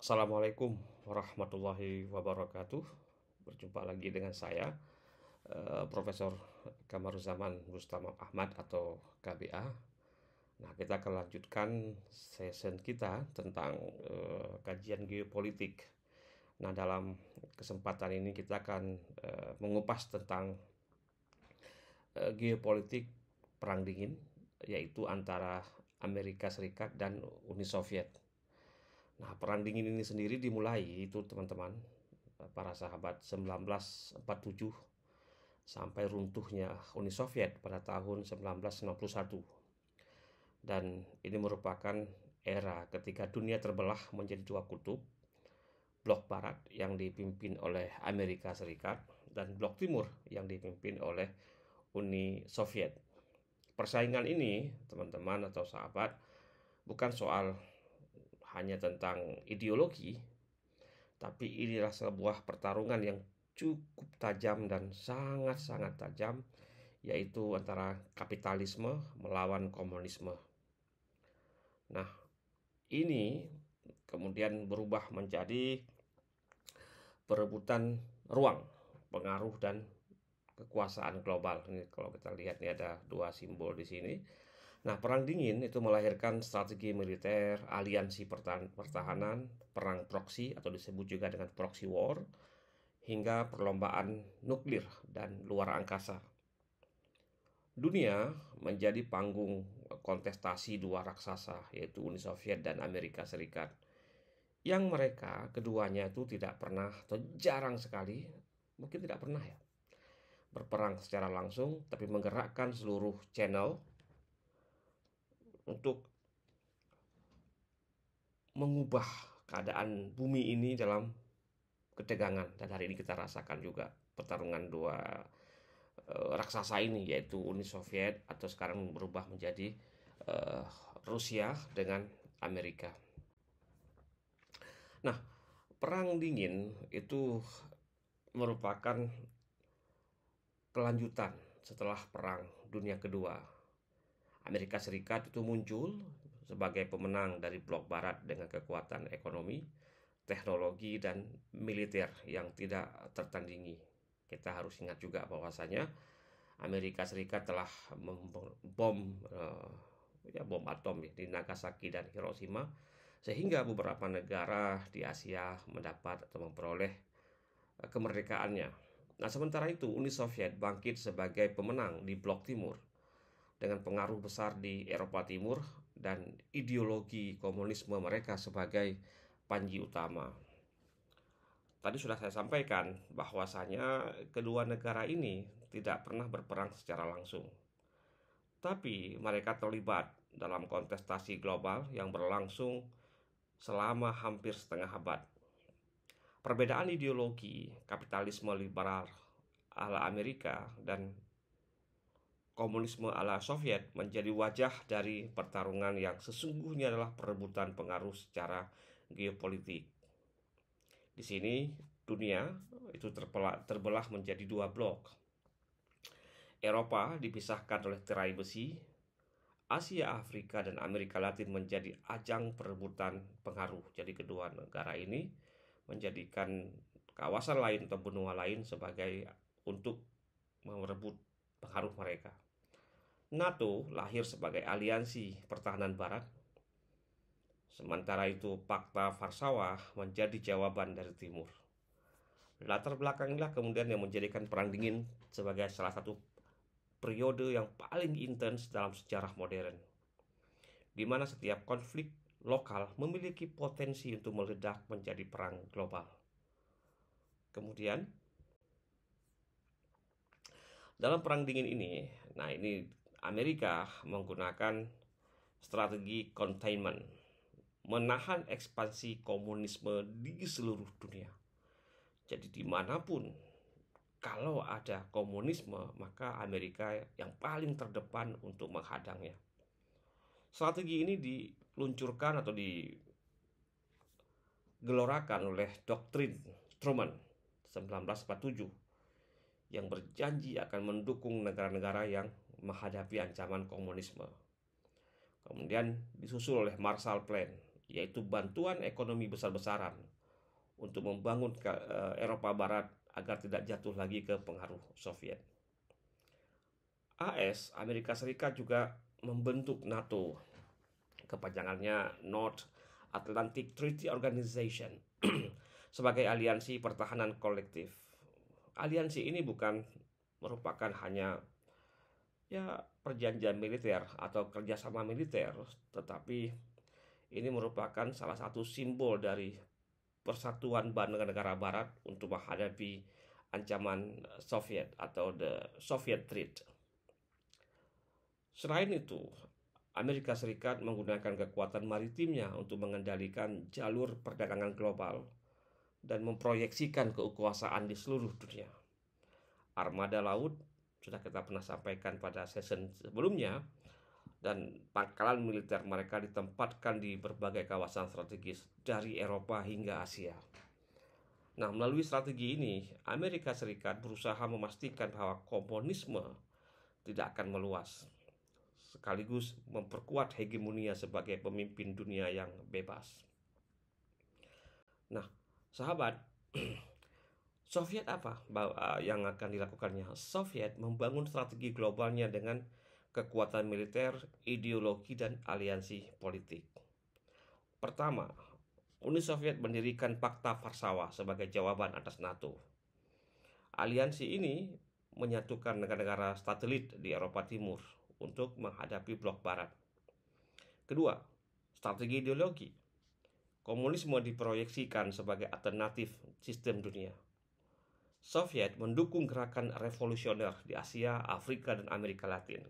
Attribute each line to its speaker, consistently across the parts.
Speaker 1: Assalamualaikum warahmatullahi wabarakatuh. Berjumpa lagi dengan saya, Profesor Kamaruzaman Bustami Ahmad atau KBA. Nah, kita akan lanjutkan session kita tentang kajian geopolitik. Nah, dalam kesempatan ini kita akan mengupas tentang geopolitik Perang Dingin, yaitu antara Amerika Serikat dan Uni Soviet. Nah, Perang Dingin ini sendiri dimulai itu teman-teman, para sahabat, 1947 sampai runtuhnya Uni Soviet pada tahun 1991. Dan ini merupakan era ketika dunia terbelah menjadi dua kutub, blok barat yang dipimpin oleh Amerika Serikat dan blok timur yang dipimpin oleh Uni Soviet. Persaingan ini, teman-teman atau sahabat, bukan soal hanya tentang ideologi, tapi inilah sebuah pertarungan yang cukup tajam dan sangat-sangat tajam, yaitu antara kapitalisme melawan komunisme. Nah, ini kemudian berubah menjadi perebutan ruang, pengaruh dan kekuasaan global. Ini kalau kita lihat, ini ada dua simbol di sini. Nah, Perang Dingin itu melahirkan strategi militer, aliansi pertahanan, perang proksi atau disebut juga dengan proxy war, hingga perlombaan nuklir dan luar angkasa. Dunia menjadi panggung kontestasi dua raksasa, yaitu Uni Soviet dan Amerika Serikat, yang mereka keduanya itu tidak pernah atau jarang sekali, mungkin tidak pernah ya, berperang secara langsung, tapi menggerakkan seluruh channel untuk mengubah keadaan bumi ini dalam ketegangan. Dan hari ini kita rasakan juga pertarungan dua raksasa ini, yaitu Uni Soviet atau sekarang berubah menjadi Rusia dengan Amerika. Nah, Perang Dingin itu merupakan kelanjutan setelah Perang Dunia Kedua. Amerika Serikat itu muncul sebagai pemenang dari blok barat dengan kekuatan ekonomi, teknologi, dan militer yang tidak tertandingi. Kita harus ingat juga bahwasanya Amerika Serikat telah membom bom atom di Nagasaki dan Hiroshima, sehingga beberapa negara di Asia mendapat atau memperoleh kemerdekaannya. Nah, sementara itu Uni Soviet bangkit sebagai pemenang di blok timur dengan pengaruh besar di Eropa Timur dan ideologi komunisme mereka sebagai panji utama. Tadi sudah saya sampaikan bahwasanya kedua negara ini tidak pernah berperang secara langsung, tapi mereka terlibat dalam kontestasi global yang berlangsung selama hampir setengah abad. Perbedaan ideologi kapitalisme liberal ala Amerika dan komunisme ala Soviet menjadi wajah dari pertarungan yang sesungguhnya adalah perebutan pengaruh secara geopolitik. Di sini dunia itu terbelah menjadi dua blok. Eropa dipisahkan oleh tirai besi, Asia, Afrika, dan Amerika Latin menjadi ajang perebutan pengaruh. Jadi kedua negara ini menjadikan kawasan lain atau benua lain sebagai untuk merebut pengaruh mereka. NATO lahir sebagai aliansi pertahanan barat, sementara itu Pakta Warsawa menjadi jawaban dari timur. Latar belakang inilah kemudian yang menjadikan Perang Dingin sebagai salah satu periode yang paling intens dalam sejarah modern, di mana setiap konflik lokal memiliki potensi untuk meledak menjadi perang global. Kemudian dalam Perang Dingin ini, nah ini Amerika menggunakan strategi containment, menahan ekspansi komunisme di seluruh dunia. Jadi dimanapun kalau ada komunisme, maka Amerika yang paling terdepan untuk menghadangnya. Strategi ini diluncurkan atau digelorakan oleh doktrin Truman 1947 yang berjanji akan mendukung negara-negara yang menghadapi ancaman komunisme. Kemudian disusul oleh Marshall Plan yaitu bantuan ekonomi besar-besaran untuk membangun Eropa Barat agar tidak jatuh lagi ke pengaruh Soviet. Amerika Serikat juga membentuk NATO, kepanjangannya North Atlantic Treaty Organization, sebagai aliansi pertahanan kolektif. Aliansi ini bukan merupakan hanya perjanjian militer atau kerjasama militer, tetapi ini merupakan salah satu simbol dari persatuan negara Barat untuk menghadapi ancaman Soviet atau the Soviet threat. Selain itu, Amerika Serikat menggunakan kekuatan maritimnya untuk mengendalikan jalur perdagangan global dan memproyeksikan kekuasaan di seluruh dunia. Armada laut sudah kita pernah sampaikan pada season sebelumnya, dan pangkalan militer mereka ditempatkan di berbagai kawasan strategis dari Eropa hingga Asia. Nah, melalui strategi ini, Amerika Serikat berusaha memastikan bahwa komunisme tidak akan meluas, sekaligus memperkuat hegemonia sebagai pemimpin dunia yang bebas. Nah, sahabat, Soviet apa yang akan dilakukannya? Soviet membangun strategi globalnya dengan kekuatan militer, ideologi, dan aliansi politik. Pertama, Uni Soviet mendirikan Pakta Warsawa sebagai jawaban atas NATO. Aliansi ini menyatukan negara-negara satelit di Eropa Timur untuk menghadapi blok Barat. Kedua, strategi ideologi. Komunisme diproyeksikan sebagai alternatif sistem dunia. Soviet mendukung gerakan revolusioner di Asia, Afrika, dan Amerika Latin,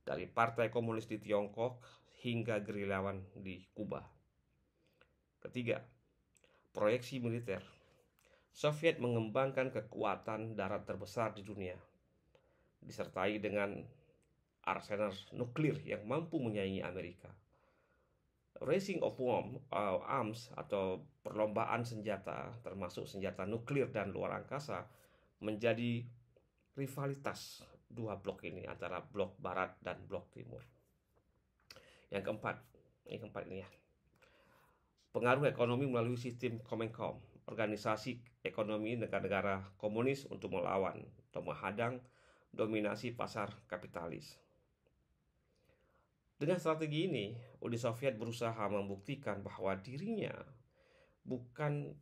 Speaker 1: dari Partai Komunis di Tiongkok hingga gerilyawan di Kuba. Ketiga, proyeksi militer. Soviet mengembangkan kekuatan darat terbesar di dunia, disertai dengan arsenal nuklir yang mampu menyaingi Amerika. Racing of Arms atau perlombaan senjata, termasuk senjata nuklir dan luar angkasa, menjadi rivalitas dua blok ini antara blok Barat dan blok Timur. Yang keempat ini ya. Pengaruh ekonomi melalui sistem Comecon, organisasi ekonomi negara-negara komunis untuk melawan atau menghadang dominasi pasar kapitalis. Dengan strategi ini, Uni Soviet berusaha membuktikan bahwa dirinya bukan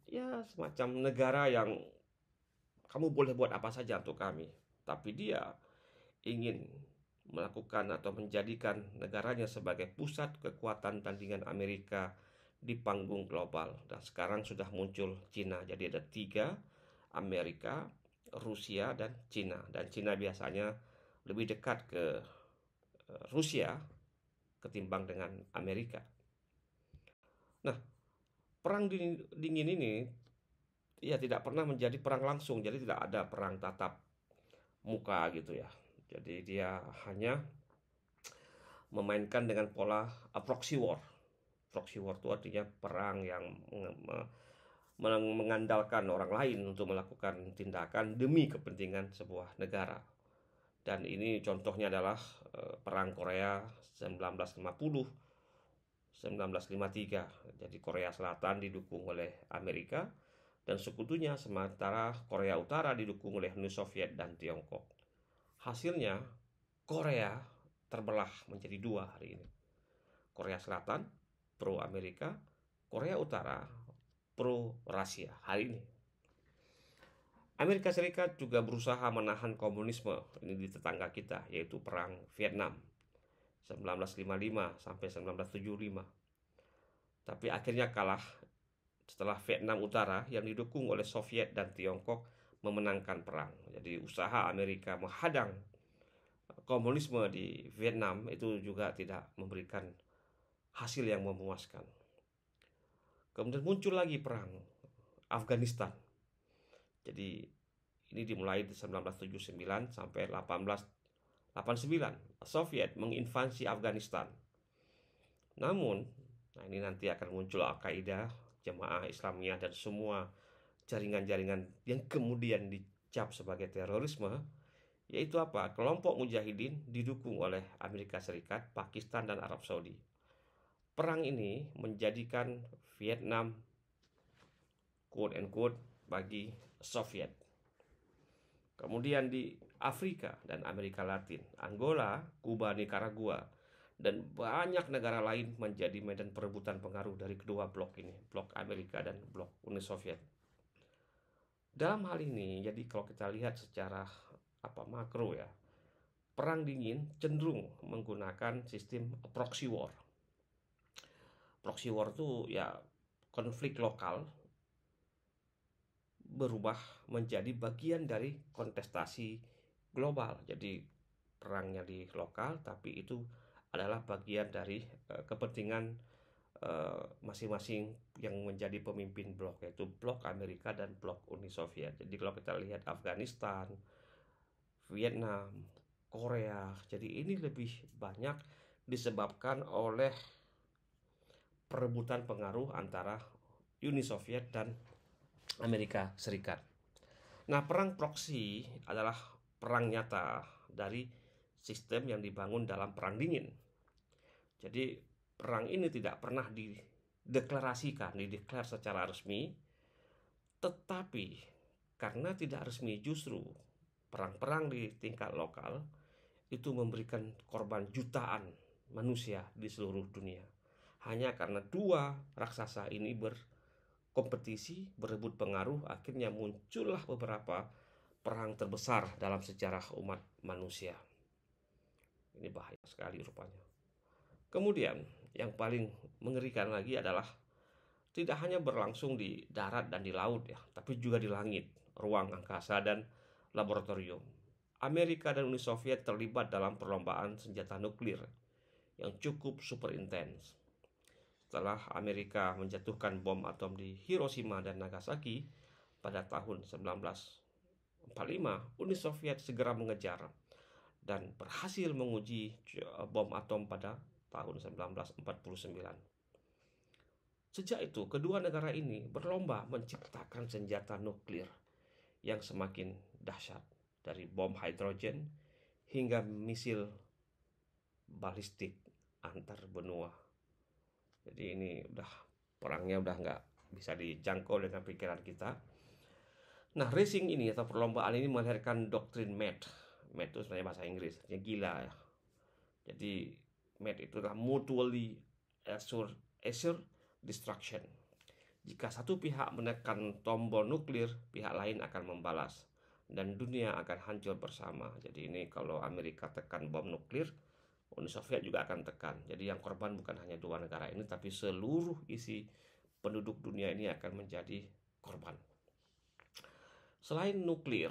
Speaker 1: semacam negara yang kamu boleh buat apa saja untuk kami, tapi dia ingin melakukan atau menjadikan negaranya sebagai pusat kekuatan tandingan Amerika di panggung global. Dan sekarang sudah muncul Cina. Jadi ada 3, Amerika, Rusia, dan Cina. Dan Cina biasanya lebih dekat ke Rusia ketimbang dengan Amerika. Nah, perang dingin ini tidak pernah menjadi perang langsung. Jadi tidak ada perang tatap muka gitu ya. Jadi dia hanya memainkan dengan pola proxy war. Proxy war itu artinya perang yang mengandalkan orang lain untuk melakukan tindakan demi kepentingan sebuah negara. Dan ini contohnya adalah perang Korea 1950-1953. Jadi Korea Selatan didukung oleh Amerika dan sekutunya, sementara Korea Utara didukung oleh Uni Soviet dan Tiongkok. Hasilnya Korea terbelah menjadi 2 hari ini. Korea Selatan pro Amerika, Korea Utara pro Rusia hari ini. Amerika Serikat juga berusaha menahan komunisme ini di tetangga kita, yaitu perang Vietnam 1955 sampai 1975. Tapi akhirnya kalah setelah Vietnam Utara yang didukung oleh Soviet dan Tiongkok memenangkan perang. Jadi usaha Amerika menghadang komunisme di Vietnam itu juga tidak memberikan hasil yang memuaskan. Kemudian muncul lagi perang Afghanistan. Jadi ini dimulai di 1979 sampai 1889. Soviet menginvasi Afghanistan. Namun, ini nanti akan muncul Al-Qaeda, Jemaah Islamiyah, dan semua jaringan-jaringan yang kemudian dicap sebagai terorisme, yaitu apa? Kelompok mujahidin didukung oleh Amerika Serikat, Pakistan, dan Arab Saudi. Perang ini menjadikan Vietnam quote unquote bagi Soviet. Kemudian di Afrika dan Amerika Latin, Angola, Kuba, Nicaragua, dan banyak negara lain menjadi medan perebutan pengaruh dari kedua blok ini, blok Amerika dan blok Uni Soviet. Dalam hal ini, jadi kalau kita lihat secara makro ya, perang dingin cenderung menggunakan sistem proxy war. Proxy war itu ya konflik lokal berubah menjadi bagian dari kontestasi global. Jadi perangnya di lokal, tapi itu adalah bagian dari kepentingan masing-masing yang menjadi pemimpin blok, yaitu blok Amerika dan blok Uni Soviet. Jadi kalau kita lihat Afghanistan, Vietnam, Korea, jadi ini lebih banyak disebabkan oleh perebutan pengaruh antara Uni Soviet dan Amerika Serikat. Nah, perang proksi adalah perang nyata dari sistem yang dibangun dalam perang dingin. Jadi perang ini tidak pernah dideklar secara resmi, tetapi karena tidak resmi justru perang-perang di tingkat lokal itu memberikan korban jutaan manusia di seluruh dunia. Hanya karena dua raksasa ini berkompetisi, berebut pengaruh, akhirnya muncullah beberapa perang terbesar dalam sejarah umat manusia. Ini bahaya sekali rupanya. Kemudian yang paling mengerikan lagi adalah tidak hanya berlangsung di darat dan di laut ya, tapi juga di langit, ruang angkasa dan laboratorium. Amerika dan Uni Soviet terlibat dalam perlombaan senjata nuklir yang cukup super intens. Setelah Amerika menjatuhkan bom atom di Hiroshima dan Nagasaki pada tahun 1945, Uni Soviet segera mengejar dan berhasil menguji bom atom pada tahun 1949. Sejak itu, kedua negara ini berlomba menciptakan senjata nuklir yang semakin dahsyat, dari bom hidrogen hingga misil balistik antar benua. Jadi ini perangnya udah nggak bisa dijangkau dengan pikiran kita. Nah, racing ini atau perlombaan ini melahirkan doktrin MAD. MAD itu sebenarnya bahasa Inggris, artinya gila ya. Jadi MAD itu adalah mutually assured destruction. Jika satu pihak menekan tombol nuklir, pihak lain akan membalas dan dunia akan hancur bersama. Jadi ini kalau Amerika tekan bom nuklir, Uni Soviet juga akan tekan. Jadi yang korban bukan hanya dua negara ini, tapi seluruh isi penduduk dunia ini akan menjadi korban. Selain nuklir,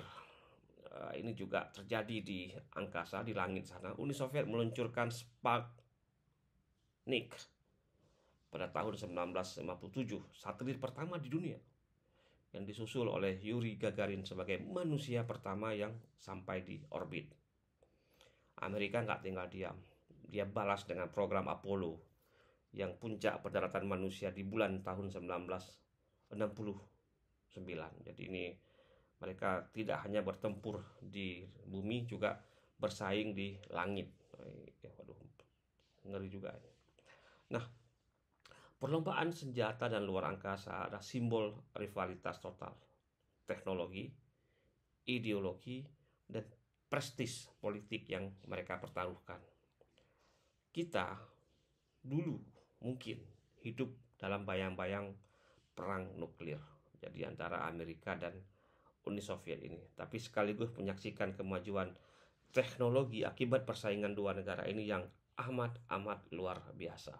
Speaker 1: ini juga terjadi di angkasa, di langit sana. Uni Soviet meluncurkan Sputnik pada tahun 1957, satelit pertama di dunia yang disusul oleh Yuri Gagarin sebagai manusia pertama yang sampai di orbit. Amerika nggak tinggal diam. Dia balas dengan program Apollo yang puncak pendaratan manusia di bulan tahun 1969. Jadi ini mereka tidak hanya bertempur di bumi, juga bersaing di langit. Waduh, ngeri juga. Nah, perlombaan senjata dan luar angkasa adalah simbol rivalitas total, teknologi, ideologi, dan prestis politik yang mereka pertaruhkan. Kita dulu mungkin hidup dalam bayang-bayang perang nuklir, jadi antara Amerika dan Uni Soviet ini, tapi sekaligus menyaksikan kemajuan teknologi akibat persaingan dua negara ini yang amat luar biasa.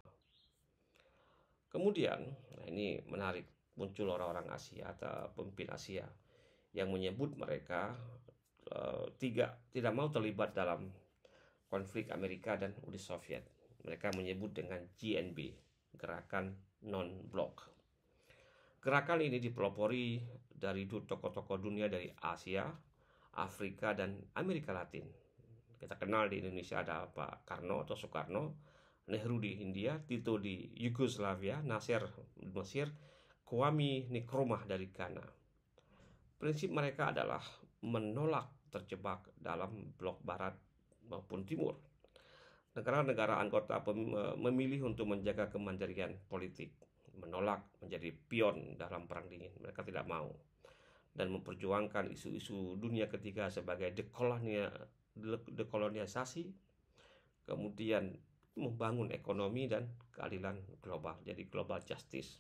Speaker 1: Kemudian, ini menarik, muncul orang-orang Asia atau pemimpin Asia yang menyebut mereka tidak mau terlibat dalam konflik Amerika dan Uni Soviet. Mereka menyebut dengan GNB, Gerakan Non-Blok. Gerakan ini dipelopori dari tokoh-tokoh dunia dari Asia, Afrika, dan Amerika Latin. Kita kenal di Indonesia ada Pak Karno atau Soekarno, Nehru di India, Tito di Yugoslavia, Nasir di Mesir, Kwame Nkrumah dari Ghana. Prinsip mereka adalah menolak terjebak dalam blok barat maupun timur. negara-negara anggota memilih untuk menjaga kemandirian politik, menolak menjadi pion dalam perang dingin. Mereka tidak mau dan memperjuangkan isu-isu dunia ketiga sebagai dekolonialisasi, kemudian membangun ekonomi dan keadilan global, jadi global justice.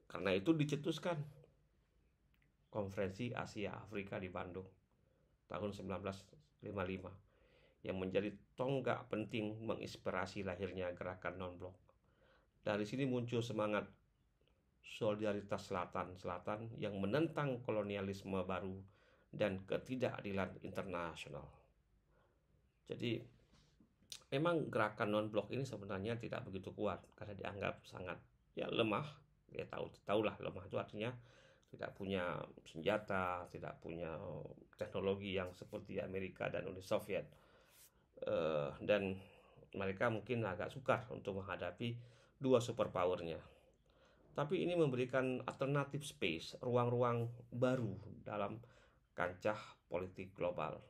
Speaker 1: Karena itu dicetuskan Konferensi Asia Afrika di Bandung tahun 1955 yang menjadi tonggak penting menginspirasi lahirnya gerakan non-blok. Dari sini muncul semangat solidaritas Selatan-Selatan yang menentang kolonialisme baru dan ketidakadilan internasional. Jadi memang gerakan non-blok ini sebenarnya tidak begitu kuat karena dianggap sangat lemah. Ya tahulah lemah itu artinya tidak punya senjata, tidak punya teknologi yang seperti Amerika dan Uni Soviet. Dan mereka mungkin agak sukar untuk menghadapi dua superpowernya. Tapi ini memberikan alternatif space, ruang-ruang baru dalam kancah politik global.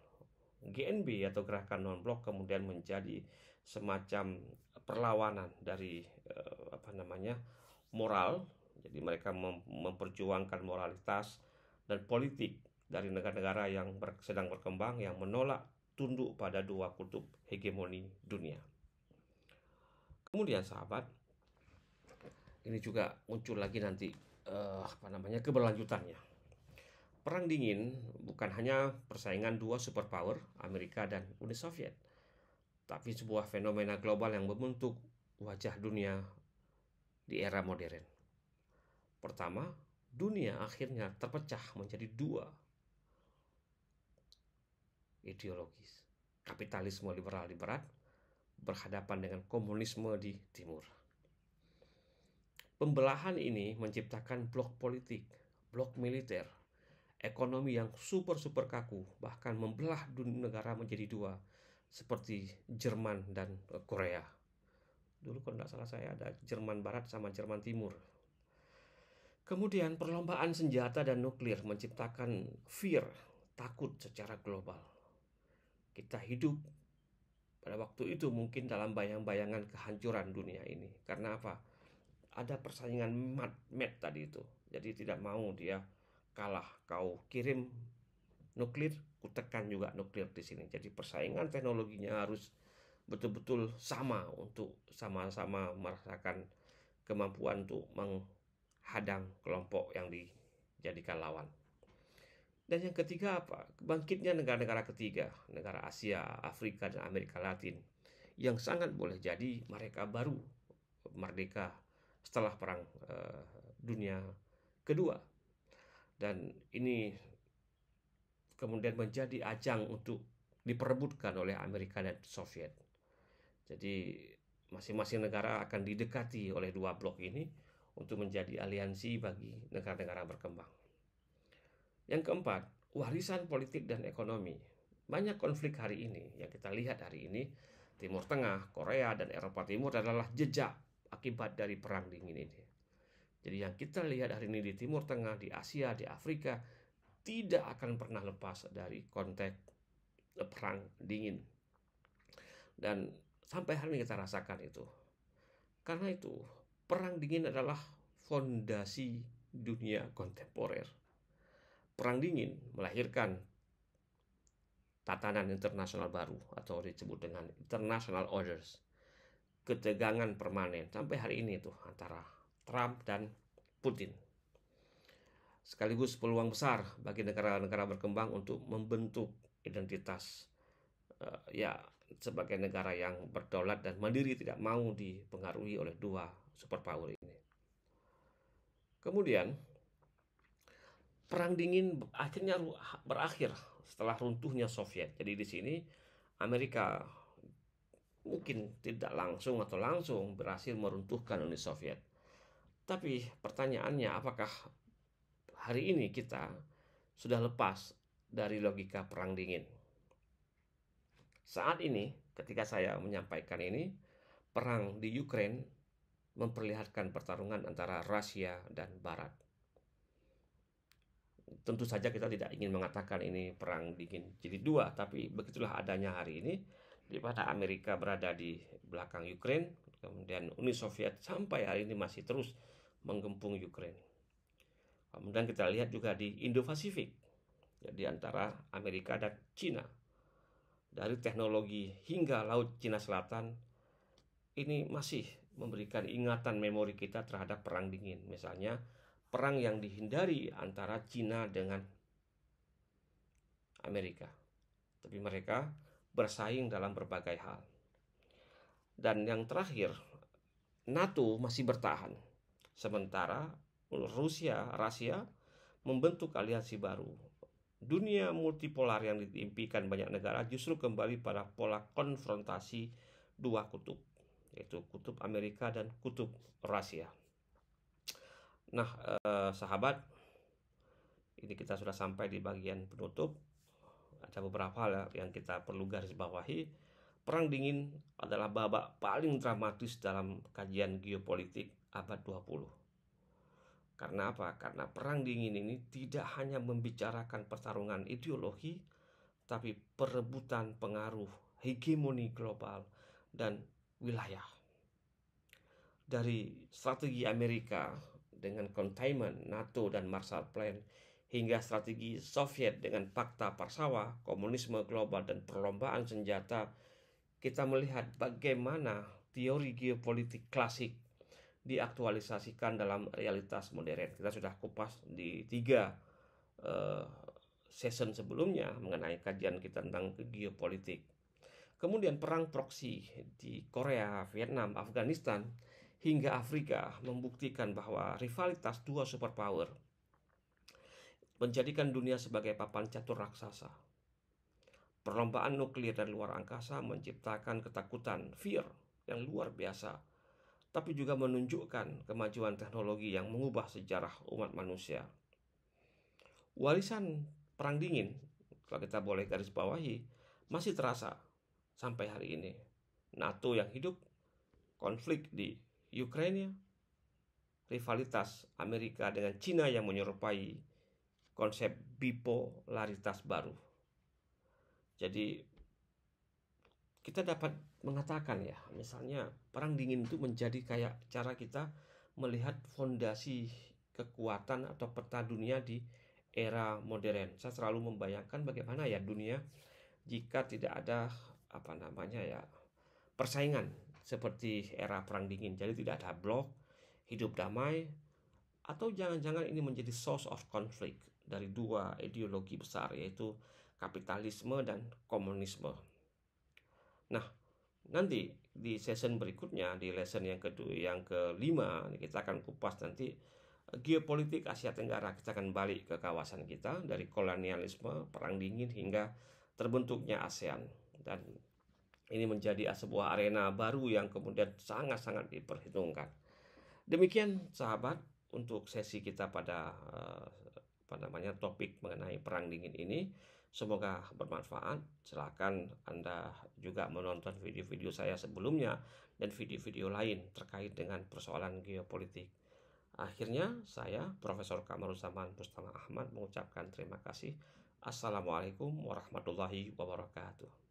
Speaker 1: GNB atau gerakan non-blok kemudian menjadi semacam perlawanan dari moral. Jadi mereka memperjuangkan moralitas dan politik dari negara-negara yang sedang berkembang yang menolak tunduk pada dua kutub hegemoni dunia. Kemudian sahabat, ini juga muncul lagi nanti keberlanjutannya. Perang dingin bukan hanya persaingan dua superpower, Amerika dan Uni Soviet, tapi sebuah fenomena global yang membentuk wajah dunia di era modern. Pertama, dunia akhirnya terpecah menjadi dua ideologis. Kapitalisme liberal di barat berhadapan dengan komunisme di timur. Pembelahan ini menciptakan blok politik, blok militer, ekonomi yang super kaku, bahkan membelah dunia negara menjadi dua, seperti Jerman dan Korea. Dulu kalau tidak salah saya ada Jerman Barat sama Jerman Timur. Kemudian perlombaan senjata dan nuklir menciptakan fear, takut secara global. Kita hidup pada waktu itu mungkin dalam bayang-bayangan kehancuran dunia ini. Karena apa? Ada persaingan mat tadi itu. Jadi tidak mau dia kalah. Kau kirim nuklir, ku tekan juga nuklir di sini. Jadi persaingan teknologinya harus betul-betul sama untuk sama-sama merasakan kemampuan untuk menghadang kelompok yang dijadikan lawan. Dan yang ketiga apa? Bangkitnya negara-negara ketiga, negara Asia, Afrika, dan Amerika Latin, yang sangat boleh jadi mereka baru merdeka setelah Perang Dunia Kedua. Dan ini kemudian menjadi ajang untuk diperebutkan oleh Amerika dan Soviet. Jadi masing-masing negara akan didekati oleh dua blok ini untuk menjadi aliansi bagi negara-negara berkembang. Yang keempat, warisan politik dan ekonomi. Banyak konflik hari ini yang kita lihat hari ini, Timur Tengah, Korea, dan Eropa Timur adalah jejak akibat dari Perang Dingin ini. Jadi yang kita lihat hari ini di Timur Tengah, di Asia, di Afrika, tidak akan pernah lepas dari konteks Perang Dingin. Dan sampai hari ini kita rasakan itu. Karena itu, Perang Dingin adalah fondasi dunia kontemporer. Perang Dingin melahirkan tatanan internasional baru atau disebut dengan international orders. Ketegangan permanen sampai hari ini itu antara Trump dan Putin. Sekaligus peluang besar bagi negara-negara berkembang untuk membentuk identitas sebagai negara yang berdaulat dan mandiri, tidak mau dipengaruhi oleh dua superpower ini. Kemudian Perang Dingin akhirnya berakhir setelah runtuhnya Soviet. Jadi di sini Amerika mungkin tidak langsung atau langsung berhasil meruntuhkan Uni Soviet. Tapi pertanyaannya, apakah hari ini kita sudah lepas dari logika Perang Dingin? Saat ini, ketika saya menyampaikan ini, perang di Ukraina memperlihatkan pertarungan antara Rusia dan Barat. Tentu saja kita tidak ingin mengatakan ini perang dingin jadi dua, tapi begitulah adanya hari ini. di mana Amerika berada di belakang Ukraina, kemudian Uni Soviet sampai hari ini masih terus menggempung Ukraina. Kemudian kita lihat juga di Indo-Pasifik, jadi antara Amerika dan Cina. Dari teknologi hingga Laut Cina Selatan, ini masih memberikan ingatan memori kita terhadap perang dingin. Misalnya, perang yang dihindari antara Cina dengan Amerika. Tapi mereka bersaing dalam berbagai hal. Dan yang terakhir, NATO masih bertahan. Sementara Rusia membentuk aliansi baru. Dunia multipolar yang diimpikan banyak negara justru kembali pada pola konfrontasi dua kutub, yaitu kutub Amerika dan kutub Rusia. Nah, sahabat, ini kita sudah sampai di bagian penutup. Ada beberapa hal yang kita perlu garis bawahi. Perang dingin adalah babak paling dramatis dalam kajian geopolitik abad 20. Karena apa? Karena perang dingin ini tidak hanya membicarakan pertarungan ideologi, tapi perebutan pengaruh, hegemoni global, dan wilayah. Dari strategi Amerika dengan containment, NATO dan Marshall Plan, hingga strategi Soviet dengan Pakta Warsawa, komunisme global, dan perlombaan senjata, kita melihat bagaimana teori geopolitik klasik diaktualisasikan dalam realitas modern. Kita sudah kupas di 3 season sebelumnya mengenai kajian kita tentang geopolitik. Kemudian perang proksi di Korea, Vietnam, Afghanistan, hingga Afrika membuktikan bahwa rivalitas dua superpower menjadikan dunia sebagai papan catur raksasa. Perlombaan nuklir dari luar angkasa menciptakan ketakutan, fear yang luar biasa, tapi juga menunjukkan kemajuan teknologi yang mengubah sejarah umat manusia. Warisan perang dingin, kalau kita boleh garis bawahi, masih terasa sampai hari ini. NATO yang hidup, konflik di Ukraina, rivalitas Amerika dengan Cina yang menyerupai konsep bipolaritas baru. Jadi kita dapat mengatakan ya, misalnya perang dingin itu menjadi kayak cara kita melihat fondasi kekuatan atau peta dunia di era modern. Saya selalu membayangkan bagaimana ya dunia jika tidak ada persaingan seperti era perang dingin. Jadi tidak ada blok, hidup damai, atau jangan-jangan ini menjadi source of conflict dari dua ideologi besar, yaitu kapitalisme dan komunisme. Nah, nanti di season berikutnya, di lesson yang kelima, kita akan kupas nanti geopolitik Asia Tenggara. Kita akan balik ke kawasan kita dari kolonialisme, perang dingin hingga terbentuknya ASEAN. Dan ini menjadi sebuah arena baru yang kemudian sangat-sangat diperhitungkan. Demikian sahabat untuk sesi kita pada topik mengenai perang dingin ini. Semoga bermanfaat. Silakan Anda juga menonton video-video saya sebelumnya dan video-video lain terkait dengan persoalan geopolitik. Akhirnya saya Profesor Kamaruzzaman Bustami Ahmad mengucapkan terima kasih. Assalamualaikum warahmatullahi wabarakatuh.